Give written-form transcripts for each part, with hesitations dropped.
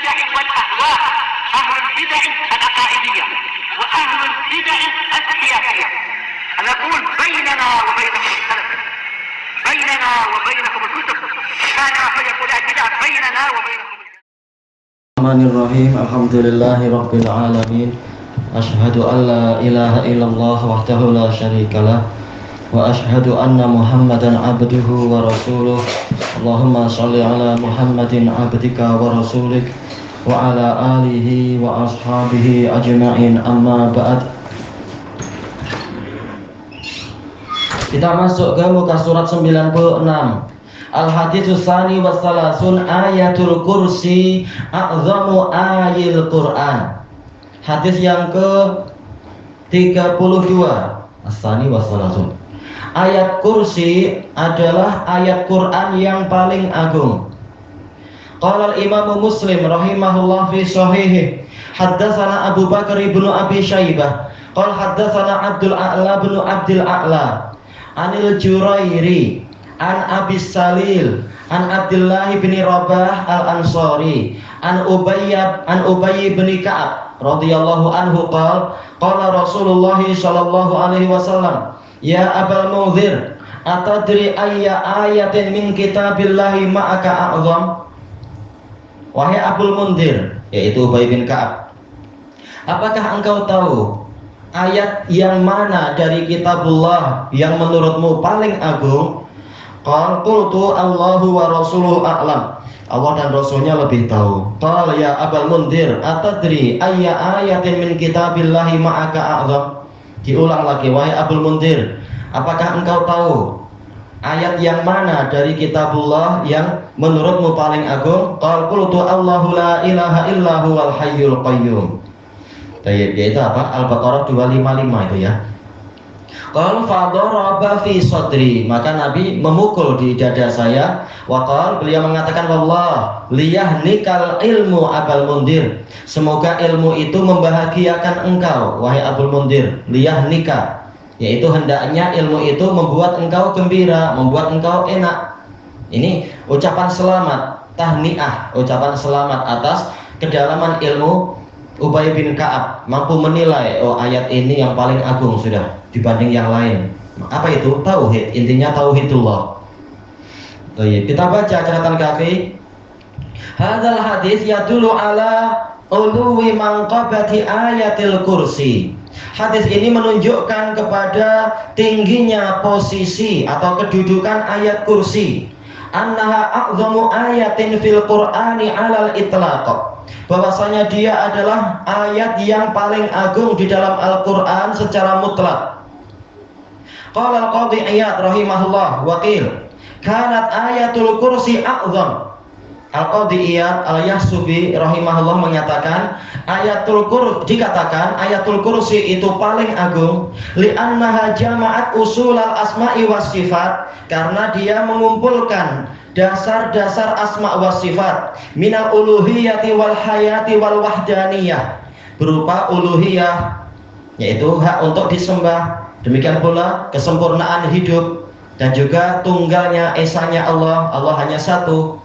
البدع والأهواء، أهل البدع العقائدية وأهل البدع السياسية. نقول بيننا وبينكم السلف، بيننا وبينكم الكتب، كان فيقول البدع بيننا وبينكم. Bismillahirrahmanirrahim. Alhamdulillahirabbil alamin. Asyhadu an la ilaha illallah wahdahu la syarikalah wa asyhadu anna Muhammadan abduhu wa rasuluh. Allahumma shalli ala Muhammadin abdika wa rasulik wa ala alihi wa ashabihi ajma'in, amma ba'd. Kita masuk ke muka surat 96. Al-haditsus tsani wa salasun ayatul kursi a'zamu ayil Qur'an. Hadis yang ke-32. As-tsani wa salasun. Ayat kursi adalah ayat Quran yang paling agung. Qala al-Imam Muslim rahimahullah fi sahihih, haddatsana Abu Bakar ibnu Abi Syaibah qala haddatsana Abdul A'la bin Abdul A'la anil Jurairi an Abi Salil an Abdullah bin Rabah al-Ansari an Ubay bin Ka'ab radhiyallahu anhu qala Rasulullah sallallahu alaihi wasallam, ya Abul Munzir, atadri ayya ayatin min kitabillahi ma'aka a'zam. Wahai Abul Munzir, yaitu Ubay bin Ka'ab, apakah engkau tahu ayat yang mana dari kitabullah yang menurutmu paling agung? Qultu Allahu wa rasuluhu a'lam. Allah dan Rasulnya lebih tahu. Qala ya Abul Munzir, atadri ayya ayatin min kitabillahi ma'aka a'zam. Diulang lagi, wahai Abul Munzir, apakah engkau tahu ayat yang mana dari kitabullah yang menurutmu paling agung? Qultu Allahu la ilaha illa huwal hayyul qayyum. Yaitu apa? Al-Baqarah 255 itu ya. Qala fadaraba fi sadri, maka Nabi memukul di dada saya. Wa qala, beliau mengatakan, wallah liyahnikal ilmu Abul Munzir, semoga ilmu itu membahagiakan engkau wahai Abul Munzir. Liyahnika, yaitu hendaknya ilmu itu membuat engkau gembira, membuat engkau enak. Ini ucapan selamat, tahniah, ucapan selamat atas kedalaman ilmu Ubay bin Ka'ab, mampu menilai, oh ayat ini yang paling agung sudah dibanding yang lain. Apa itu? Tauhid, intinya tauhidullah. Kita baca catatan kaki. Hadzal hadis yadullu ala uluwi manqabati ayatil kursi. Hadis ini menunjukkan kepada tingginya posisi atau kedudukan ayat kursi. Annaha a'zamu ayatin fil Qur'ani 'alal itlaq. Bahwasanya dia adalah ayat yang paling agung di dalam Al-Qur'an secara mutlak. Qala al-Qadhi Iyad rahimahullah wa qil kanat ayatul kursi a'zam. Al-Qadhi Iyad al-Yahsubi rahimahullah mengatakan dikatakan ayatul kursi itu paling agung li'annaha jama'at usulal asma'i was sifat, karena dia mengumpulkan dasar-dasar asma wa sifat minal uluhiyati wal hayati wal wahdaniyah, berupa uluhiyah yaitu hak untuk disembah, demikian pula kesempurnaan hidup, dan juga tunggalnya esanya Allah, Allah hanya satu,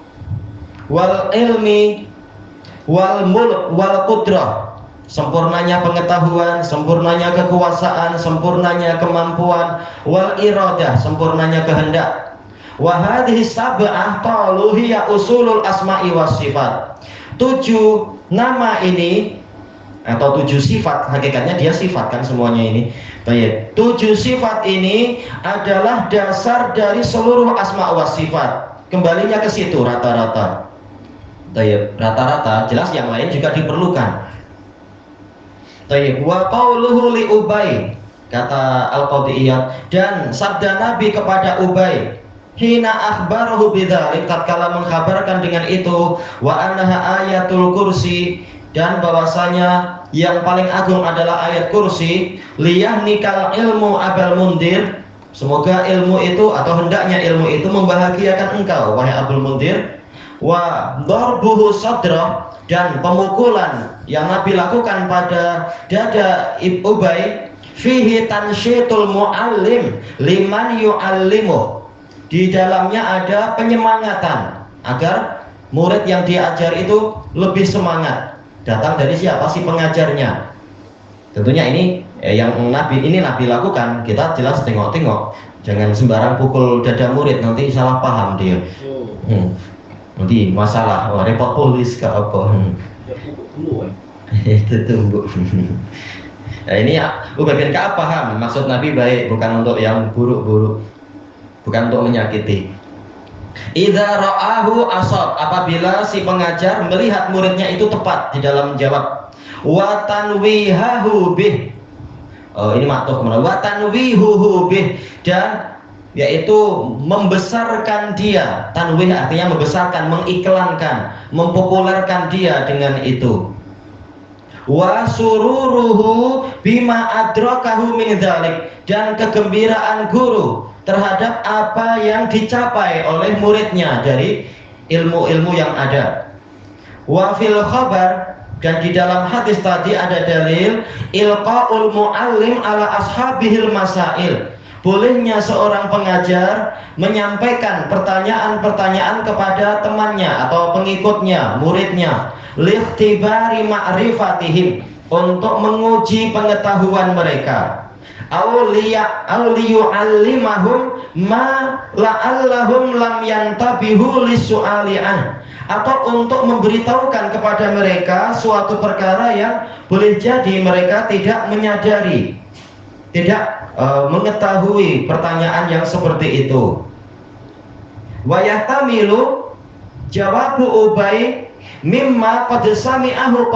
wal ilmi wal mulk wal qudrah, sempurnanya pengetahuan, sempurnanya kekuasaan, sempurnanya kemampuan, wal iradah, sempurnanya kehendak. Wa hadhihi sab'ah qalu hiya usulul asma'i was sifat. 7 nama ini atau 7 sifat, hakikatnya dia sifat kan semuanya ini. Baik, 7 sifat ini adalah dasar dari seluruh asma' was sifat. Kembalinya ke situ rata-rata. Baik, rata-rata, jelas yang lain juga diperlukan. Baik, wa qauluhu li Ubay, kata Al-Qadhi Iyad, dan sabda Nabi kepada Ubay hina akhbarahu bidzalik, tatkala mengkhabarkan dengan itu, wa annaha ayatul kursi, dan bahwasanya yang paling agung adalah ayat kursi, liyahnikal ilmu Abul Munzir, semoga ilmu itu atau hendaknya ilmu itu membahagiakan engkau wahai Abul Munzir. Wa darbuhu sadrah, dan pemukulan yang Nabi lakukan pada dada Ubay, fihi tansyitul muallim liman yuallimu, di dalamnya ada penyemangatan agar murid yang diajar itu lebih semangat. Datang dari siapa? Si pengajarnya. Tentunya ini yang Nabi lakukan. Kita jelas tengok-tengok, jangan sembarang pukul dada murid, nanti salah paham dia. Nanti masalah, repot polis ke apa. Itu tunggu. Nah ini bagian ke paham, maksud Nabi baik, bukan untuk yang buruk-buruk, bukan untuk menyakiti. Idza ra'ahu asab, apabila si pengajar melihat muridnya itu tepat di dalam jawab. Wa tanwihahu bih, ini maktub kemudian wa tanwihuhu bih, dan yaitu membesarkan dia. Tanwih artinya membesarkan, mengiklankan, mempopulerkan dia dengan itu. Wa sururuhu bima adrakahu min dzalik, dan kegembiraan guru terhadap apa yang dicapai oleh muridnya dari ilmu-ilmu yang ada. Wa fil khabar, dan di dalam hadis tadi ada dalil ilqaul muallim ala ashabihil masail, bolehnya seorang pengajar menyampaikan pertanyaan-pertanyaan kepada temannya atau pengikutnya, muridnya, lihtibari ma'rifatihim, untuk menguji pengetahuan mereka, auliyu'allimahum ma la'allahum lam yantabihu lisu'ali'an, atau untuk memberitahukan kepada mereka suatu perkara yang boleh jadi mereka tidak menyadari, tidak mengetahui pertanyaan yang seperti itu. Wa yahtamilu jawabu Ubay mimma qad sami'ahu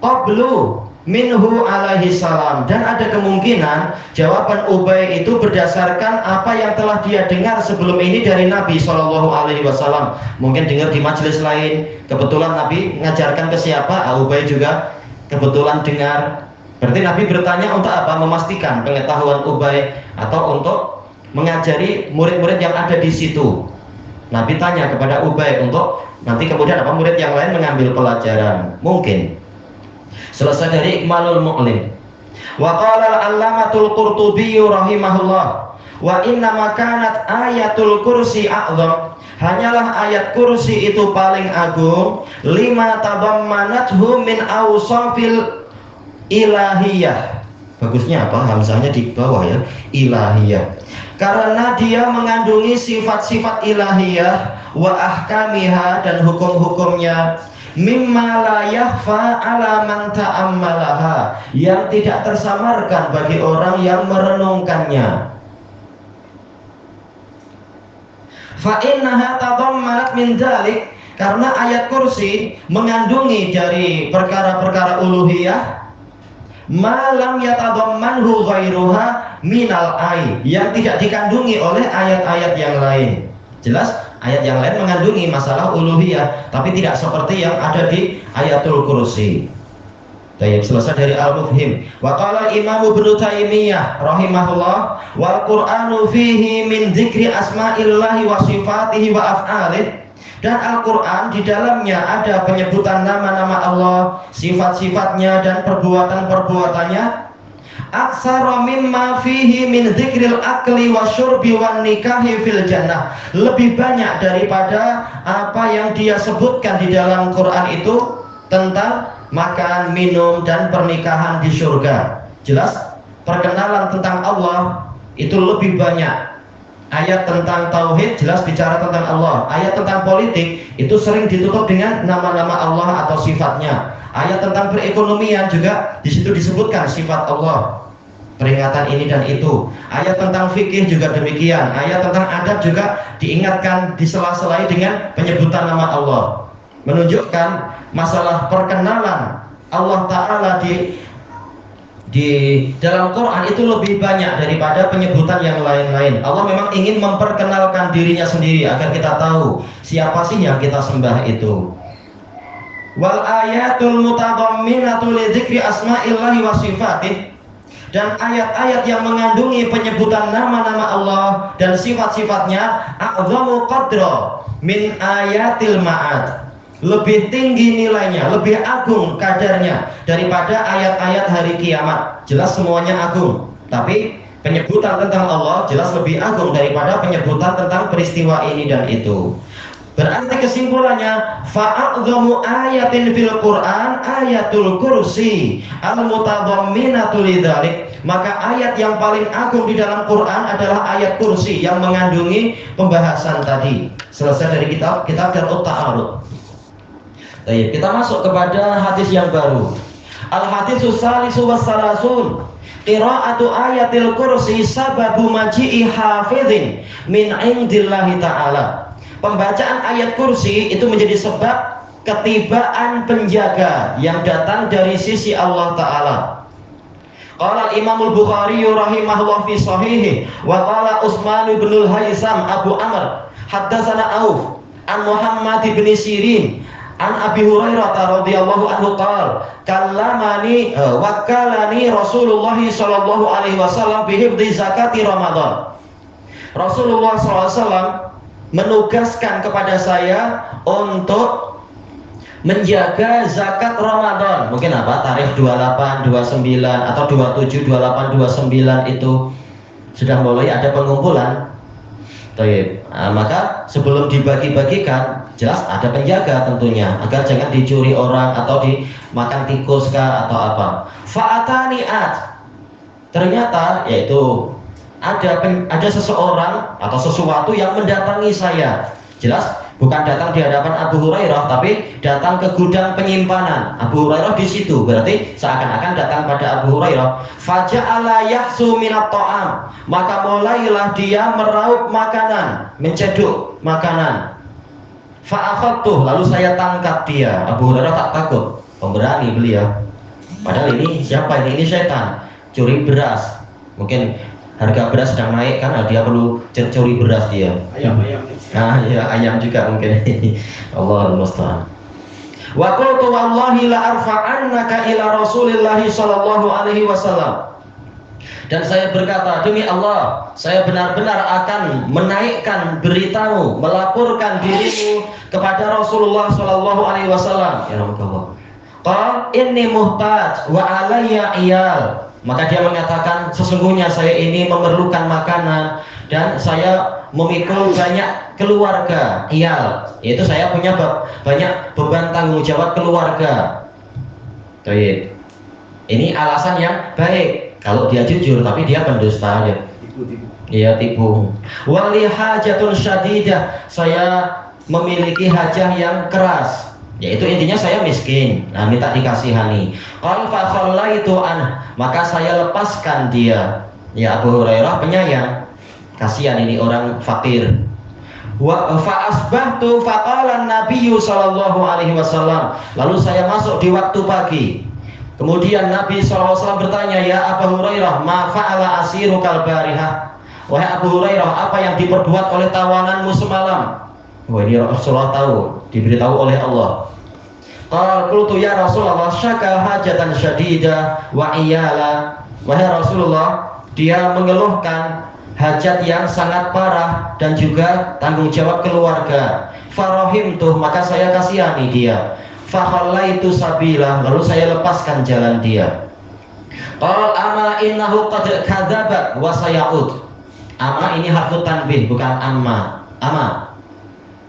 qablu minhu alaihi salam, dan ada kemungkinan jawaban Ubay itu berdasarkan apa yang telah dia dengar sebelum ini dari Nabi Shallallahu Alaihi Wasallam. Mungkin dengar di majelis lain, kebetulan Nabi ngajarkan ke siapa, Ubay juga kebetulan dengar. Berarti Nabi bertanya untuk apa? Memastikan pengetahuan Ubay atau untuk mengajari murid-murid yang ada di situ. Nabi tanya kepada Ubay untuk nanti kemudian apa, murid yang lain mengambil pelajaran. Mungkin. Selesai dari Ikmalul Mu'lim. Wa qala al-allamatul Qurtubi rahimahullah, wa inna makanat ayatul kursi a'zam, hanyalah ayat kursi itu paling agung, lima tabammanathu min awsafil ilahiyah. Bagusnya apa? Hamzahnya di bawah ya, ilahiyah. Karena dia mengandungi sifat-sifat ilahiyah, wa ahkamiha, dan hukum-hukumnya, mimma la yakhfa ala man ta'ammalaha, yang tidak tersamarkan bagi orang yang merenungkannya. Fa innaha tadammanat min dzalik, karena ayat kursi mengandungi dari perkara-perkara uluhiyah ma lam yatadammanhu ghairuha minal ai, yang tidak dikandungi oleh ayat-ayat yang lain. Jelas ayat yang lain mengandungi masalah uluhiyah, tapi tidak seperti yang ada di ayatul kursi. Baik, selesai dari Al-Mufhim. Wa qala Imam Ibnu Taimiyah rahimahullah, wal Qur'anu fihi min dzikri asma'illahi wa sifatihi wa af'alih, dan Al-Quran di dalamnya ada penyebutan nama-nama Allah, sifat-sifatnya, dan perbuatan-perbuatannya. Aksara mimma fihi min dzikril akli wa syurbi wan nikahi fil jannah, lebih banyak daripada apa yang dia sebutkan di dalam Quran itu tentang makan, minum, dan pernikahan di surga. Jelas perkenalan tentang Allah itu lebih banyak. Ayat tentang tauhid jelas bicara tentang Allah. Ayat tentang politik itu sering ditutup dengan nama-nama Allah atau sifatnya. Ayat tentang perekonomian juga di situ disebutkan sifat Allah, peringatan ini dan itu. Ayat tentang fikih juga demikian. Ayat tentang adab juga diingatkan, disela-selai dengan penyebutan nama Allah, menunjukkan masalah perkenalan Allah Ta'ala di dalam Quran itu lebih banyak daripada penyebutan yang lain-lain. Allah memang ingin memperkenalkan dirinya sendiri agar kita tahu siapa sih yang kita sembah itu. Wal ayatul mutadamminatu li dzikri asma'illahi wa sifatih, dan ayat-ayat yang mengandungi penyebutan nama-nama Allah dan sifat-sifatnya, a'zamu qadra min ayatil ma'ad, lebih tinggi nilainya, lebih agung kadarnya daripada ayat-ayat hari kiamat. Jelas semuanya agung, tapi penyebutan tentang Allah jelas lebih agung daripada penyebutan tentang peristiwa ini dan itu. Berarti kesimpulannya, fa'adzamu ayatin fil Qur'an ayatul kursi al-mutadhamminatu lidzalik. Maka ayat yang paling agung di dalam Quran adalah ayat kursi yang mengandungi pembahasan tadi. Selesai dari kitab Darut Ta'arud. Baik, kita masuk kepada hadis yang baru. Al-haditsus salisu wassalasun. Qira'atu ayatil kursi sababu maji'i hafizin min indillahi ta'ala. Pembacaan ayat kursi itu menjadi sebab ketibaan penjaga yang datang dari sisi Allah Ta'ala. Qala Imam Al-Bukhari rahimahullah fi sahihi wa qala Utsman bin Al-Haisam Abu Amr haddatsana Auf an Muhammad bin Sirin an Abi Hurairah radhiyallahu anhu qala kallamani wakkalani Rasulullah sallallahu alaihi wasallam bi hifdzi zakati Ramadan. Rasulullah sallallahu alaihi wasallam menugaskan kepada saya untuk menjaga zakat Ramadan. Mungkin apa? Tarikh 28, 29 atau 27, 28, 29 itu sudah mulai ada pengumpulan. Maka sebelum dibagi-bagikan, jelas ada penjaga tentunya agar jangan dicuri orang atau dimakan tikus kah atau apa. Fa'atani'at. Ternyata yaitu ada seseorang atau sesuatu yang mendatangi saya. Jelas bukan datang di hadapan Abu Hurairah, tapi datang ke gudang penyimpanan. Abu Hurairah di situ, berarti seakan-akan datang pada Abu Hurairah. Faja'ala yahsu minat ta'am. Maka mulailah dia meraup makanan, menceduk makanan. Fa'akhadtuh, lalu saya tangkap dia. Abu Hurairah tak takut, pemberani beliau. Padahal ini siapa ini? Ini setan, curi beras. Mungkin harga beras sedang naik kan, dia perlu curi beras dia. Ayam. Ya, ayam juga mungkin. Allahul musta'an. Wa qultu wallahi la arfa'annaka ila Rasulillah sallallahu alaihi wasallam. Dan saya berkata, demi Allah, saya benar-benar akan menaikkan beritamu, melaporkan dirimu kepada Rasulullah sallallahu alaihi wasallam. Ya Rasulullah. Qal inni muhtaj wa alayya iyal. Maka dia mengatakan, sesungguhnya saya ini memerlukan makanan dan saya memikul banyak keluarga, iyal, yaitu saya punya banyak beban tanggung jawab keluarga. Baik. Ini alasan yang baik kalau dia jujur, tapi dia pendusta ya. Iya, tipu. Wali hajatun syadidah, saya memiliki hajah yang keras. Yaitu intinya saya miskin, minta dikasihani. Qal fa khallaitu an, maka saya lepaskan dia. Ya, Abu Hurairah penyayang, kasihan ini orang fakir. Wa fa asbahtu fa qala an-nabiy sallallahu alaihi wasallam. Lalu saya masuk di waktu pagi. Kemudian Nabi sallallahu alaihi wasallam bertanya, "Ya Abu Hurairah, ma fa'ala asirukal barihah?" Wahai Abu Hurairah, apa yang diperbuat oleh tawananmu semalam? Wah, ini Rasulullah tahu, diberitahu oleh Allah. Qultu ya Rasulullah syaka hajatan syadidah wa iyala. Wahai Rasulullah, dia mengeluhkan hajat yang sangat parah dan juga tanggung jawab keluarga. Farahimtuh, maka saya kasihani dia. Fakhallaitu sabila, lalu saya lepaskan jalan dia. Qal ama innahu qad kadzabat wa sayaud. Ama ini harfu tanbih, bukan amma. Ama,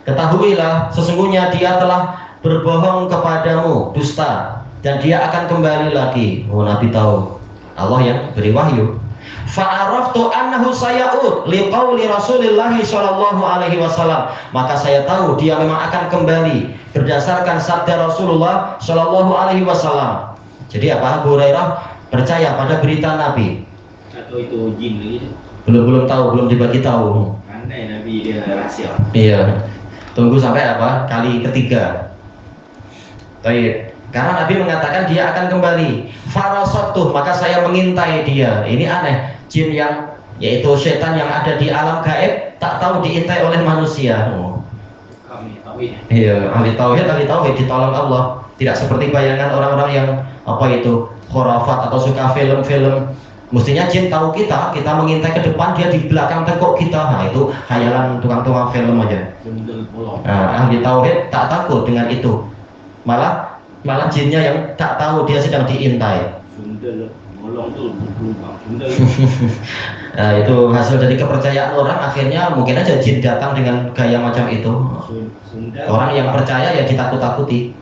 ketahuilah sesungguhnya dia telah berbohong kepadamu, dusta, dan dia akan kembali lagi. Oh, Nabi tahu, Allah yang beri wahyu. Fa'araftu annahu sayaud liqauli Rasulillah sallallahu alaihi wasallam. Maka saya tahu dia memang akan kembali berdasarkan sabda Rasulullah sallallahu alaihi wasallam. Jadi apa? Abu Hurairah percaya pada berita Nabi. Atau itu jin gitu. Belum tahu, belum dibagi tahu. Pandai Nabi, dia rahasia. Iya. Tunggu sampai apa? Kali ketiga. Baik. Karena Nabi mengatakan dia akan kembali. Farasatuh, maka saya mengintai dia. Ini aneh. Jin yang yaitu setan yang ada di alam gaib tak tahu diintai oleh manusia. Ahli tauhid. Iya, ahli tauhid ditolong Allah. Tidak seperti bayangan orang-orang yang apa itu khurafat atau suka film-film. Mestinya jin tahu kita mengintai ke depan, dia di belakang tengkok kita. Nah, itu khayalan tukang-tukang film aja. Nah, ahli tauhid tak takut dengan itu. Malah jinnya yang tak tahu dia sedang diintai. Tolong tu berubah. Benda Nah, itu hasil dari kepercayaan orang, akhirnya mungkin aja jin datang dengan gaya macam itu. Sunda. Orang yang percaya ya ditakut-takuti.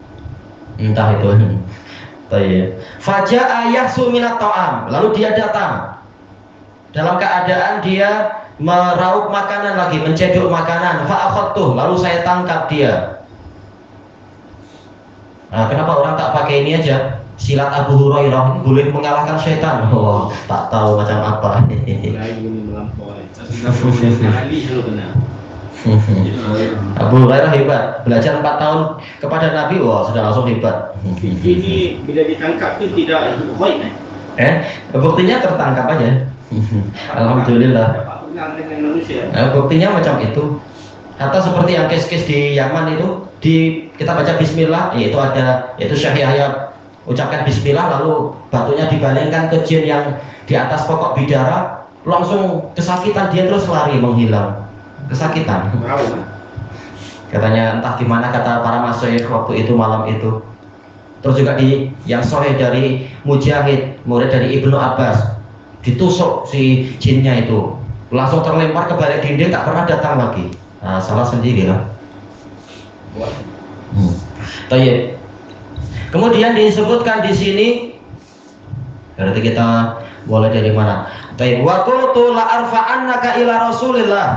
Entah itu. Baik. Faja'a yahsu minat ta'am. Lalu dia datang dalam keadaan dia meraup makanan lagi, mencedok makanan. Fa'akhadtuh, lalu saya tangkap dia. Nah, kenapa orang tak pakai ini aja? Silat Abu Hurairah boleh mengalahkan setan. Oh, tak tahu macam apa. Lain ini melampaui. Sekali selalu kena. Abu Hurairah hebat, belajar 4 tahun kepada Nabi, wah sudah langsung hebat. Ini bila ditangkap tu tidak baik Buktinya tertangkap aja. Alhamdulillah. Dapat pegang dengan manusia. Buktinya macam itu. Atau seperti yang kes-kes di Yaman itu, kita baca Bismillah, yaitu Syekh Yahya ucapkan Bismillah, lalu batunya dibalingkan ke jin yang di atas pokok bidara, langsung kesakitan, dia terus lari menghilang, kesakitan. Katanya entah gimana kata para masyayikh waktu itu, malam itu. Terus juga yang sahih dari Mujahid, murid dari Ibnu Abbas, ditusuk si jinnya itu, langsung terlempar ke balik dinding, tak pernah datang lagi. Nah, salah sendiri lah. Baik. Kemudian disebutkan di sini, berarti kita mulai dari mana? Baik. Wa qultu la arfa'annaka ila Rasulillah.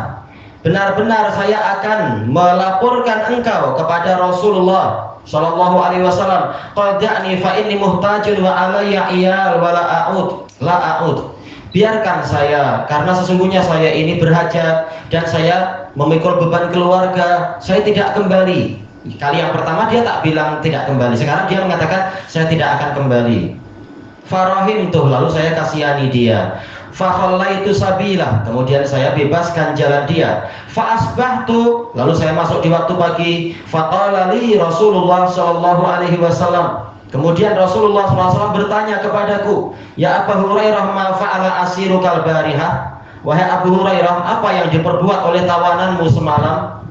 Benar-benar saya akan melaporkan engkau kepada Rasulullah sallallahu alaihi wasallam. Qad da'ni fa inni muhtajun wa alayya iyal wa la a'ud. Biarkan saya, karena sesungguhnya saya ini berhajat dan saya memikul beban keluarga, saya tidak kembali. Kali yang pertama dia tak bilang tidak kembali, sekarang dia mengatakan saya tidak akan kembali. Farahim tuh, lalu saya kasihani dia. Fakhallaitu sabilah, kemudian saya bebaskan jalan dia. Fa'asbahtu, lalu saya masuk di waktu pagi. Faqala li Rasulullah sallallahu alaihi wasallam. Kemudian Rasulullah SAW bertanya kepadaku, ya Abu Hurairah, ma fa'ala asirukal barihah? Wahai Abu Hurairah, apa yang diperbuat oleh tawananmu semalam?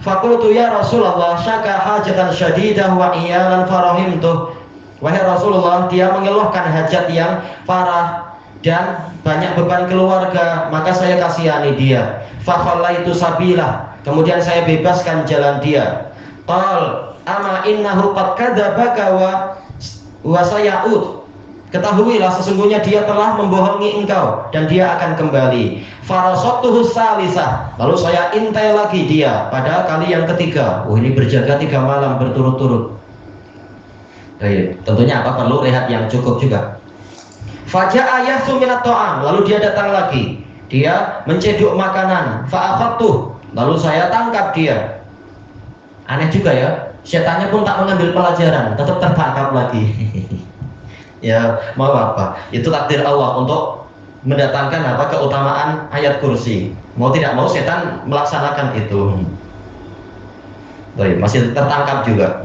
Faqultu ya Rasulullah, syaka hajatan syadidah wa iyalan farahimtuh. Wahai Rasulullah, dia mengeluhkan hajat yang parah dan banyak beban keluarga, maka saya kasihani dia. Fakhallaitu sabilah, kemudian saya bebaskan jalan dia. Qal ama innahu qad kadzabaka wa saya'ud. Ketahuilah sesungguhnya dia telah membohongi engkau dan dia akan kembali. Farasatuhu salisah, lalu saya intai lagi dia pada kali yang ketiga. Ini berjaga 3 malam berturut-turut. Tentunya apa, perlu rehat yang cukup juga. Faja'a yahsu minat ta'am, lalu dia datang lagi. Dia mencedok makanan. Fa'akhadtuh, lalu saya tangkap dia. Aneh juga ya, setannya pun tak mengambil pelajaran, tetap tertangkap lagi. Ya, mau apa? Itu takdir Allah untuk mendatangkan apa, keutamaan ayat kursi. Mau tidak mau setan melaksanakan itu. Baik, masih tertangkap juga.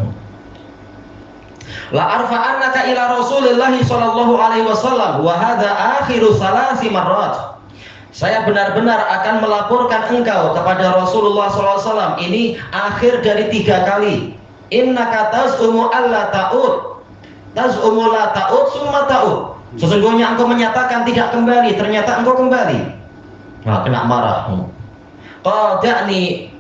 La arfa'annaka ila Rasulillah sallallahu alaihi wasallam wa hadza akhiru salasi marrat. Saya benar-benar akan melaporkan engkau kepada Rasulullah SAW. Ini akhir dari 3 kali. Innaka taz'umu alla ta'ud, taz'umu la ta'ud summa ta'ud. Sesungguhnya engkau menyatakan tidak kembali, ternyata engkau kembali. Nah, kena marah. Qada'ni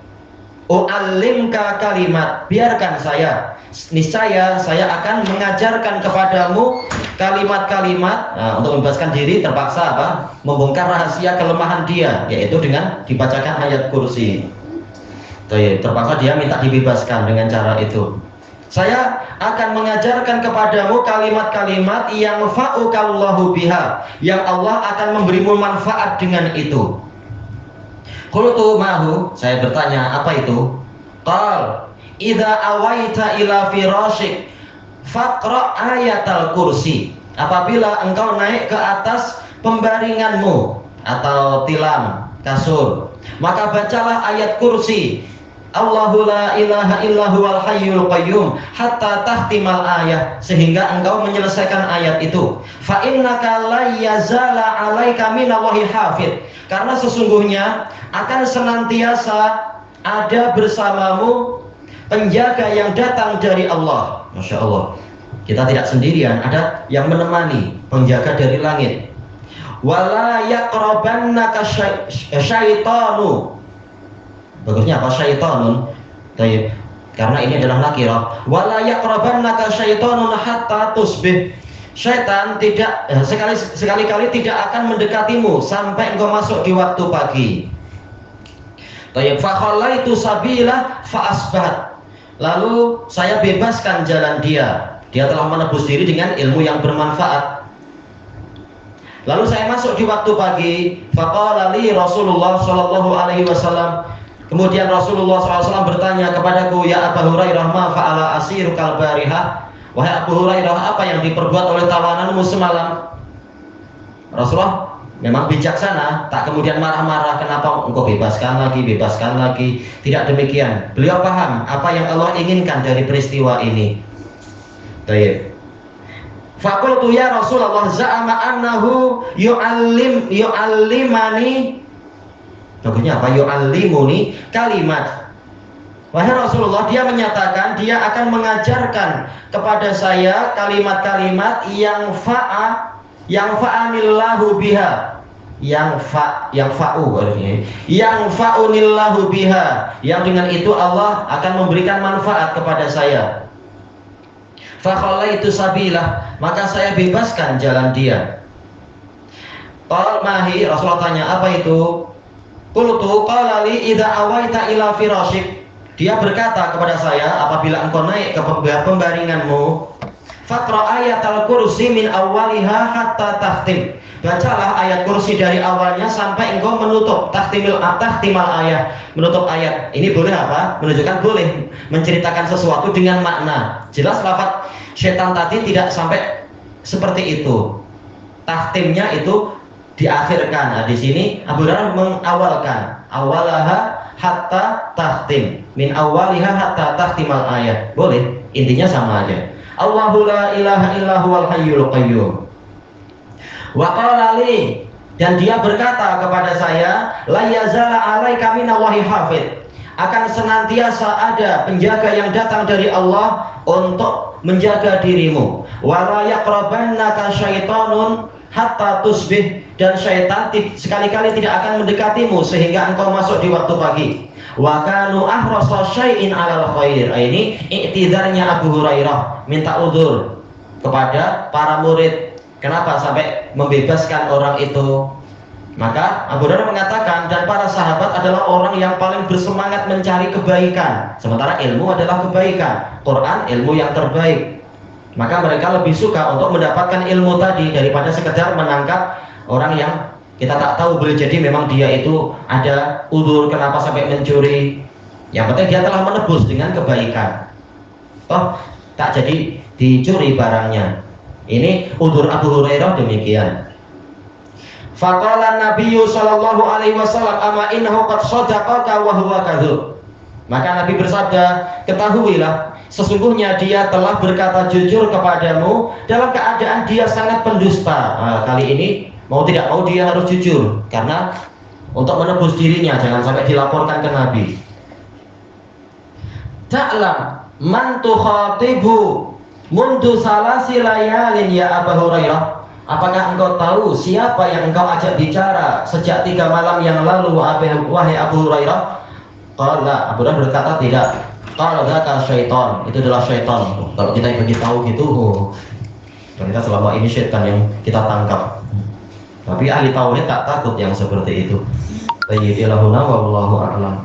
u'allimka kalimat, biarkan saya, niscaya saya akan mengajarkan kepadamu kalimat-kalimat. Nah, untuk membebaskan diri terpaksa apa? Membongkar rahasia kelemahan dia, yaitu dengan dibacakan ayat kursi. Terpaksa dia minta dibebaskan dengan cara itu. Saya akan mengajarkan kepadamu kalimat-kalimat yang fa'ukallahu biha, yang Allah akan memberimu manfaat dengan itu. Qultu mahu, saya bertanya, apa itu? Qal idza awaita ila firasyik faqra ayatal kursi. Apabila engkau naik ke atas pembaringanmu atau tilam kasur, maka bacalah ayat kursi. Allahu la ilaha illahu wal hayyul qayyum hatta tahtimal ayat, sehingga engkau menyelesaikan ayat itu. Fa innaka la yazala 'alaika minallahi hafid, karena sesungguhnya akan senantiasa ada bersamamu penjaga yang datang dari Allah. Masya Allah. Kita tidak sendirian, ada yang menemani, penjaga dari langit. Wala yaqrabannaka syaitanu. Bagusnya apa? Syaitanun. Baik. Karena ini adalah nakirah. Wala yaqrabannaka syaitanun hatta tusbih. Syaitan tidak sekali-kali tidak akan mendekatimu sampai engkau masuk di waktu pagi. Baik, fa khallaitu sabila fa asbahat. Lalu saya bebaskan jalan dia. Dia telah menebus diri dengan ilmu yang bermanfaat. Lalu saya masuk di waktu pagi. Faqala li Rasulullah sallallahu alaihi wasallam. Kemudian Rasulullah SAW bertanya kepadaku, ya Abu Hurairah, ma fa'ala asiru kal barihah. Wahai Abu Hurairah, apa yang diperbuat oleh tawananmu semalam? Rasulullah memang bijaksana, tak kemudian marah-marah, kenapa engkau bebaskan lagi. Tidak demikian. Beliau paham apa yang Allah inginkan dari peristiwa ini. Baik. Faqultu ya Rasulullah, za'ama annahu yu'allimani. Bagusnya apa? Yu'allimuni kalimat. Wahai Rasulullah, dia menyatakan dia akan mengajarkan kepada saya kalimat-kalimat yang fa'anillahu biha. Yang fa'unillahu biha. Yang dengan itu Allah akan memberikan manfaat kepada saya. Fa khallaitu sabilah, maka saya bebaskan jalan dia. Qal mahi, Rasulullah tanya, apa itu? Qultu qala li idza awaita ila firashik. Dia berkata kepada saya, apabila engkau naik ke pembaringanmu, faqra ayatal kursi min awwaliha hatta tahtim. Bacalah ayat kursi dari awalnya sampai engkau menutup tahtimal ayat, menutup ayat. Ini boleh apa? Menunjukkan boleh menceritakan sesuatu dengan makna. Jelas lafaz syaitan tadi tidak sampai seperti itu. Tahtimnya itu diakhirkan. Nah, di sini Abu Hurairah mengawalkan awalaha hatta tahtim, min awaliha hatta tahtimal ayat. Boleh, intinya sama aja. Allahu la ilaha illa huwal hayyul qayyum. Wa qala li, dan dia berkata kepada saya, la yazala alaika minallahi hafid. Akan senantiasa ada penjaga yang datang dari Allah untuk menjaga dirimu. Wa la yaqrabannaka syaitanun hatta tusbih, dan syaitan sekali-kali tidak akan mendekatimu sehingga engkau masuk di waktu pagi. Wa kanu ahrasa syai'in 'alal khair. Ini i'tidzarnya Abu Hurairah, minta udzur kepada para murid. Kenapa sampai membebaskan orang itu? Maka Abu Hurairah mengatakan, dan para sahabat adalah orang yang paling bersemangat mencari kebaikan. Sementara ilmu adalah kebaikan. Quran ilmu yang terbaik. Maka mereka lebih suka untuk mendapatkan ilmu tadi daripada sekedar menangkap orang yang kita tak tahu, boleh jadi memang dia itu ada udzur kenapa sampai mencuri. Yang penting dia telah menebus dengan kebaikan. Oh, tak jadi dicuri barangnya. Ini udzur Abu Hurairah demikian. Faqala Nabiyyu sallallahu alaihi wasallam, ama innahu qad shadaqaka wa huwa kadzub. Maka Nabi bersabda, ketahuilah sesungguhnya dia telah berkata jujur kepadamu dalam keadaan dia sangat pendusta. Nah, kali ini mau tidak mau dia harus jujur karena untuk menebus dirinya, jangan sampai dilaporkan ke Nabi. Ta'lam man tukhatibu mundu salasi layalin ya Abu Hurairah. Apakah engkau tahu siapa yang engkau ajak bicara sejak 3 malam yang lalu, wahai Abu Hurairah? Qala, Abu Hurairah berkata tidak. Qala dzaka syaitan, itu adalah syaitan. Kalau kita beritahu gitu, kita selama ini syaitan yang kita tangkap. Tapi ahli tauhid tak takut yang seperti itu. Tayyibillahuna wallahu a'lam.